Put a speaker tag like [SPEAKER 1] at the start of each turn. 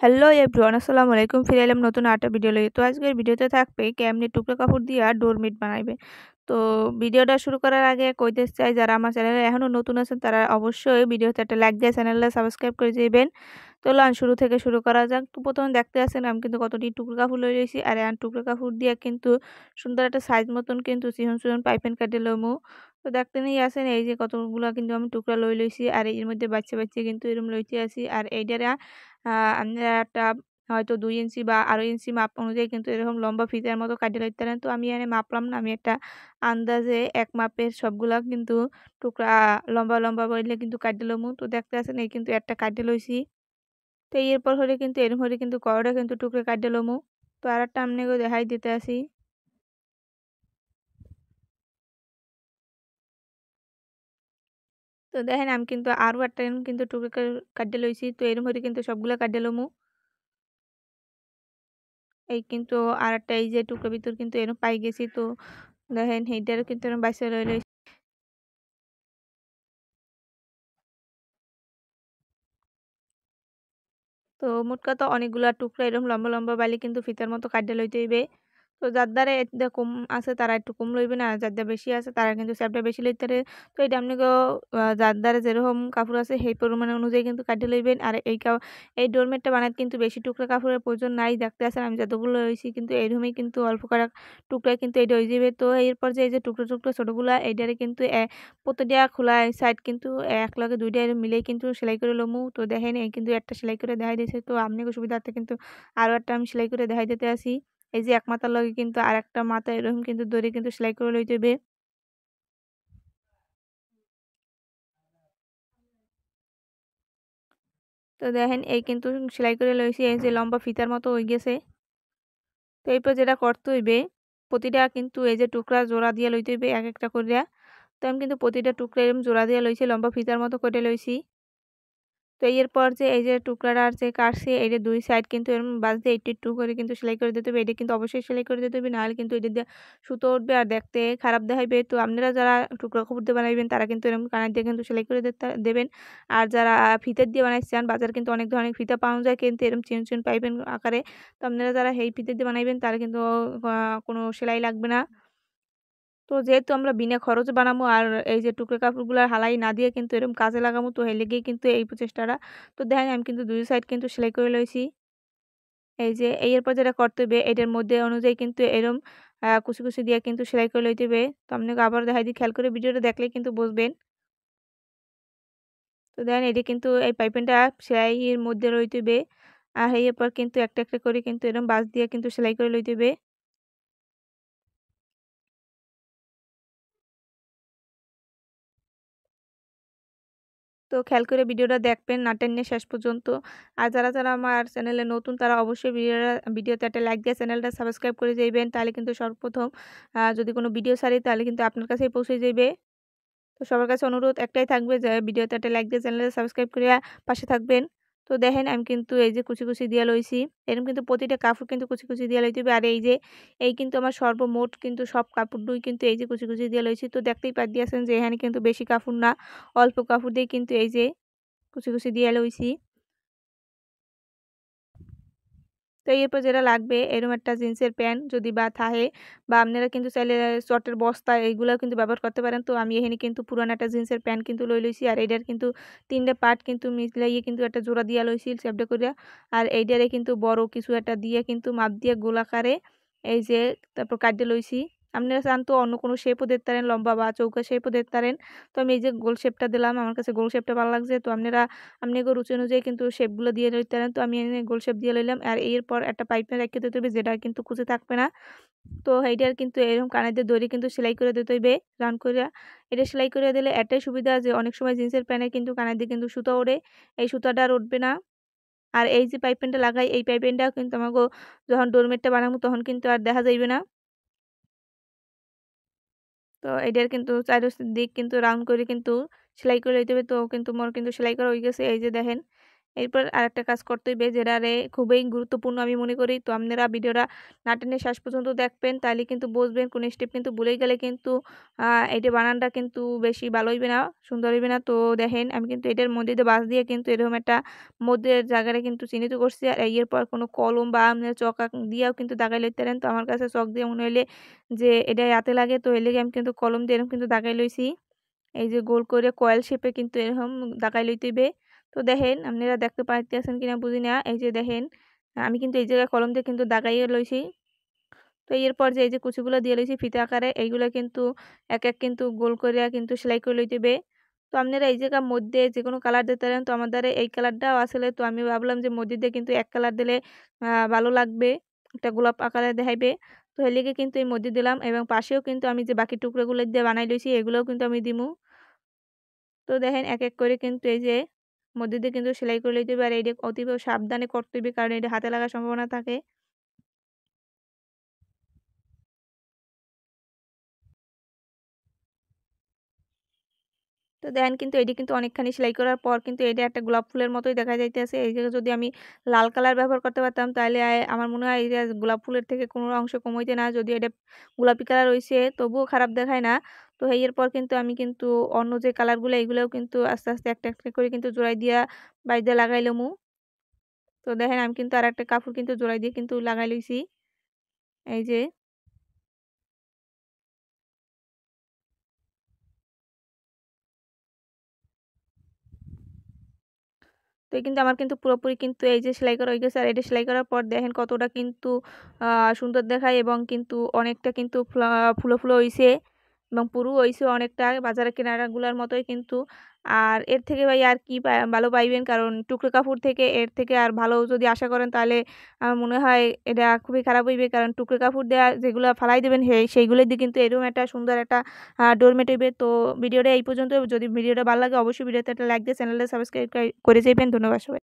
[SPEAKER 1] Hello everyone, আসসালামু আলাইকুম। ফিরে এলাম নতুন আরেকটা ভিডিও লইয়ে। তো আজকের ভিডিওতে থাকবে কেমনে টুকরো কাপড় দিয়া ডোরমেট বানাইবে। তো ভিডিওটা শুরু করার আগে কইতে চাই, যারা আমার চ্যানেলে এখনো নতুন আছেন তারা অবশ্যই ভিডিওতে একটা লাইক দিয়ে চ্যানেলটা সাবস্ক্রাইব করে দিবেন। তো লন শুরু থেকে শুরু করা যাক। তো প্রথমে দেখতে আছেন আমি কিন্তু কতটি টুকরো কাপড় লই লইছি, আর এই টুকরো কাপড় দিয়া কিন্তু সুন্দর একটা সাইজ মতন কিন্তু চিহন চিহন পাইপেন কাটে লমু। তো দেখতে নিয়ে আছেন এই যে কতগুলা কিন্তু আমি টুকরা লই লইছি, আর এর মধ্যে বাচ্চা বাচ্চা কিন্তু এরকম লইতে আছি। আর এইটারা আপনারা একটা হয়তো ২ ইঞ্চি বা আড়াই ইঞ্চি মাপ অনুযায়ী কিন্তু এরকম লম্বা ফিতার মতো কাইটে লইতে পারেন। তো আমি এখানে মাপলাম না, আমি একটা আন্দাজে এক মাপের সবগুলা কিন্তু টুকরা লম্বা লম্বা কইরে কিন্তু কাইটে লমু। তো দেখতে আছেন এই কিন্তু একটা কাইটে লইছি। তো এরপর হলে কিন্তু এরম হলে কিন্তু করোটা কিন্তু টুকরা কাইটে লমু। তো আরেকটা আপনাকেও দেখাই দিতে আসি। তো দেখেন আমি কিন্তু আরো একটা এরম কিন্তু টুকরা কাইটে লইছি। তো এরম হলে কিন্তু সবগুলা কাইটে লমু। এই কিন্তু আরেকটা এই যে টুকরার ভিতর কিন্তু এরম পাই গেছি। তো দেখেন এইটারও কিন্তু এরম বাইসা লইলে। তো মোট কথা অনেকগুলা টুকরা এরকম লম্বা লম্বা বাইলে কিন্তু ফিতার মতো কাইট্টা লইতে হইবে। তো যার দ্বারা এটা কম আছে তারা একটু কম লইবেন, আর যার দ্বারা বেশি আছে তারা কিন্তু চ্যাপটা বেশি লইতে পারে। তো এটা আপনাকেও যার দ্বারা যেরকম কাপড় আছে সেই পরিমাণ অনুযায়ী কিন্তু কাইট্টা লইবেন। আর এই ডোরমেটটা বানাইতে কিন্তু বেশি টুকরা কাপড়ের প্রয়োজন নাই। দেখতে আছেন আমি যতগুলো লইছি কিন্তু এরকমই কিন্তু অল্প করা টুকরায় কিন্তু এটা হয়ে যাবে। তো এরপর যে এই যে টুকরো টুকরো ছোটগুলা এইটারে কিন্তু প্রতিটা খোলা সাইড কিন্তু একলগে ২ টা এরম মিলেই কিন্তু সেলাই করে লমু। তো দেখেন এই কিন্তু একটা সেলাই করে দেখাই দিয়েছে। তো আপনাকে সুবিধার্থে কিন্তু আরো একটা আমি সেলাই করে দেখাই দিতে আসি। এই যে এক মাথার লগে কিন্তু আরেকটা মাথা এরকম কিন্তু ধরে কিন্তু সেলাই করে লইতে হবে। তো দেখেন এই কিন্তু সেলাই করে লইছি, এই যে লম্বা ফিতার মতো হয়ে গেছে। তো এরপর যেটা করতে হইবে, প্রতিটা কিন্তু এই যে টুকরা জোড়া দিয়া লইতে হইবে এক একটা কইরা। তো আমি কিন্তু প্রতিটা টুকরা এরকম জোড়া দিয়া লইছি, লম্বা ফিতার মতো করে লইছি। তো এরপর যে এই যে টুকরাটা যে কাটছি এই যে ২ সাইড কিন্তু এরকম বাঁশ দিয়ে একটু একটু করে কিন্তু সেলাই করে দিতে হবে। এটা কিন্তু অবশ্যই সেলাই করে দিতে হবে, নাহলে কিন্তু এটা দিয়ে সুতো উঠবে আর দেখতে খারাপ দেখাইবে। তো আপনারা যারা টুকরা কাপড় দিয়ে বানাইবেন তারা কিন্তু এরকম কানের দিয়ে কিন্তু সেলাই করে দেবেন। আর যারা ফিতার দিয়ে বানাইতে চান, বাজারে কিন্তু অনেক ধরনের ফিতা পাওয়া যায় কিন্তু এরকম চিন চিন পাইপেন আকারে। তো আপনারা যারা এই ফিতা দিয়ে বানাইবেন তারা কিন্তু কোনো সেলাই লাগবে না। তো যেহেতু আমরা বিনা খরচে বানামু, আর এই যে টুকরা কাপড়গুলা হালাই না দিয়ে কিন্তু এরকম কাজে লাগামু, তো এই লেগেই কিন্তু এই প্রচেষ্টাটা। তো দেখেন আমি কিন্তু ২ সাইড কিন্তু সেলাই করে লইছি। এই যে এরপর যেটা করতে হবে এটার মধ্যে অনুযায়ী কিন্তু এরম কুচি, কুচি দিয়ে কিন্তু সেলাই করে লইতে হবে। তো আপনাকে আবার দেখাই দিই, খেয়াল করে ভিডিওটা দেখলেই কিন্তু বুঝবেন। তো দেখেন এটা কিন্তু এই পাইপিংটা সেলাইয়ের মধ্যে লইতে হবে। আর এরপর কিন্তু একটা, একটা করে কিন্তু এরম বাঁশ দিয়ে কিন্তু সেলাই করে লইতে হবে। তো খেয়াল করে ভিডিওটা দেখবেন না টেনে শেষ পর্যন্ত। আর যারা আমার চ্যানেলে নতুন তারা অবশ্যই ভিডিওতে একটা লাইক দিয়ে চ্যানেলটা সাবস্ক্রাইব করে যাইবেন। তাহলে কিন্তু সর্বপ্রথম যদি কোনো ভিডিও ছাড়ি তাহলে কিন্তু আপনার কাছেই পৌঁছে যাইবে। তো সবার কাছে অনুরোধ একটাই থাকবে যে ভিডিওতে একটা লাইক দিয়ে চ্যানেলটা সাবস্ক্রাইব কইরা পাশে থাকবেন। তো দেখেন আমি কিন্তু এই যে কুচি, কুচি দিয়া লইছি। এরকম কিন্তু প্রতিটা কাপড় কিন্তু কুচি, কুচি দিয়া লইতে হবে। আর এই যে এই কিন্তু আমার সর্বমোট কিন্তু সব কাপড়গুই কিন্তু এই যে কুচি, কুচি দিয়া লইছি। তো দেখতেই পারদিয়াছেন যে এখানে কিন্তু বেশি কাপড় না, অল্প কাপড় দিয়ে কিন্তু এই যে কুচি, কুচি দিয়া লইছি। তো এরপর যেটা লাগবে এরকম একটা জিন্সের প্যান্ট যদি বা থাহে, বা আপনারা কিন্তু চাইলে চটের বস্তা এইগুলাও কিন্তু ব্যবহার করতে পারেন। তো আমি এখানে কিন্তু পুরান একটা জিন্সের প্যান্ট কিন্তু লইছি, আর এইটার কিন্তু ৩ টা পার্ট কিন্তু মিলাইয়ে কিন্তু একটা জোড়া দিয়া লইছি চ্যাপটা কইরা। আর এইটারে কিন্তু বড় কিছু একটা দিয়ে কিন্তু মাপ দিয়ে গোলাকারে এই যে তারপর কাইট্টা লইছি। আপনারা চান তো অন্য কোনো শেপও দিতে পারেন, লম্বা বা চৌকা শেপও দিতে পারেন। তো আমি এই যে গোল শেপটা দিলাম, আমার কাছে গোল শেপটা ভালো লাগছে। তো আপনাদের রুচি অনুযায়ী কিন্তু শেপগুলো দিয়ে লইতে পারেন। তো আমি এখানে গোল শেপ দিয়ে লইলাম। আর এরপর একটা পাইপেন রেখে দিতে হবে যেটা কিন্তু কুঁচে থাকবে না। তো এইটার কিন্তু এরকম কানের দড়ি কিন্তু সেলাই করে দিতে হইবে রাউন্ড কইরা। এটা সেলাই করে দিলে একটাই সুবিধা যে অনেক সময় জিন্সের প্যান্টে কিন্তু কানের দিয়ে কিন্তু সুতা ওড়ে। এই সুতাটা আর উঠবে না। আর এই যে পাইপেনটা লাগাই এই পাইপেনটাও কিন্তু আমাগো যখন ডোরমেটটা বানাবো তখন কিন্তু আর দেখা যাইবে না। তো এটার কিন্তু চারো দিক কিন্তু রাউন্ড করে কিন্তু সেলাই করে লইতে হবে। তো কিন্তু মোর কিন্তু সেলাই করা হয়ে গেছে। এই যে দেখেন এরপর আরেকটা কাজ করতে হইবে যেটারে খুবই গুরুত্বপূর্ণ আমি মনে করি। তো আপনারা ভিডিওটা না টেনে শেষ পর্যন্ত দেখবেন, তাইলে কিন্তু বুঝবেন। কোন স্টেপ কিন্তু ভুলে গেলে কিন্তু এইটা বানানটা কিন্তু বেশি ভালো হইবে না, সুন্দর হইবে না। তো দেখেন আমি কিন্তু এটার মধ্যে দিয়ে বাঁশ দিয়ে কিন্তু এরকম একটা মধ্যের জায়গাটা কিন্তু চিহ্নিত করছি। আর এরপর কোনো কলম বা আপনার চক দিয়েও কিন্তু দাগাই লইতে পারেন। তো আমার কাছে চক দিয়ে মনে হইলে যে এটা হাতে লাগে, তো এর লেগে আমি কিন্তু কলম দিয়ে এরকম কিন্তু দাগাই লইছি। এই যে গোল করে কয়েল শেপে কিন্তু এরকম দাগাই লইতে হইবে। তো দেখেন আপনারা দেখতে পাইতেছেন কিনা বুঝি না। এই যে দেখেন আমি কিন্তু এই জায়গায় কলম দিয়ে কিন্তু দাগাইয়ে লইছি। তো এরপর যে এই যে কুচিগুলো দিয়ে লইছি ফিতা আকারে, এইগুলো কিন্তু এক এক কিন্তু গোল করিয়া কিন্তু সেলাই করে লইতে হবে। তো আপনারা এই জায়গার মধ্যে যে কোনো কালার দিতে পারেন। তো আমার দ্বারা এই কালারটাও আসলে, তো আমি ভাবলাম যে মধ্যে দিয়ে কিন্তু এক কালার দিলে ভালো লাগবে, একটা গোলাপ আকারে দেখাইবে। তো এর লেগে কিন্তু এই মধ্যে দিলাম, এবং পাশেও কিন্তু আমি যে বাকি টুকরোগুলো দিয়ে বানাই লইছি এগুলোও কিন্তু আমি দিমু। তো দেখেন এক এক করে কিন্তু এই যে মধ্যে দিয়ে কিন্তু সেলাই করে লইতে হবে। আর এইটা অতীব সাবধানে করতে হবে, কারণ এটা হাতে লাগার সম্ভাবনা থাকে। তো দেখেন কিন্তু এটি কিন্তু অনেকখানি সেলাই করার পর কিন্তু এটা একটা গোলাপ ফুলের মতোই দেখা যাইতেছে। এই জায়গায় যদি আমি লাল কালার ব্যবহার করতে পারতাম, তাহলে আমার মনে হয় এটা গোলাপ ফুলের থেকে কোনো অংশ কম হইতে না। যদিও এটা গোলাপি কালার হইছে তবুও খারাপ দেখায় না। তো এরপর কিন্তু আমি কিন্তু অন্য যে কালারগুলো এগুলোও কিন্তু আস্তে, আস্তে একটা, একটা করে কিন্তু জোড়াই দিয়া বাইর দিয়ে লাগাই লমু। তো দেখেন আমি কিন্তু আরেকটা কাপড় কিন্তু জোড়াই দিয়ে কিন্তু লাগাই লইছি। এই যে। তো এই কিন্তু আমার কিন্তু পুরোপুরি কিন্তু এই যে সেলাই করা হয়ে গেছে। আর এটা সেলাই করার পর দেখেন কতটা কিন্তু সুন্দর দেখায়, এবং কিন্তু অনেকটা কিন্তু ফুলো, ফুলো হইছে এবং পুরু হইছে অনেকটা বাজারের কেনারাগুলার মতোই কিন্তু। আর এর থেকে ভাই আর কি ভালো পাইবেন, কারণ টুকরো কাপড় থেকে এর থেকে আর ভালো যদি আশা করেন তাহলে আমার মনে হয় এটা খুবই খারাপ হইবে। কারণ টুকরো কাপড় দেয়া যেগুলা ফালাই দিবেন সেইগুলো দিয়ে কিন্তু এরকম একটা সুন্দর একটা ডোরমেট হইবে। তো ভিডিওটা এই পর্যন্ত। যদি ভিডিওটা ভালো লাগে অবশ্যই ভিডিওতে একটা লাইক দিয়ে চ্যানেলটা সাবস্ক্রাইব করে যাবেন। ধন্যবাদ সবাই।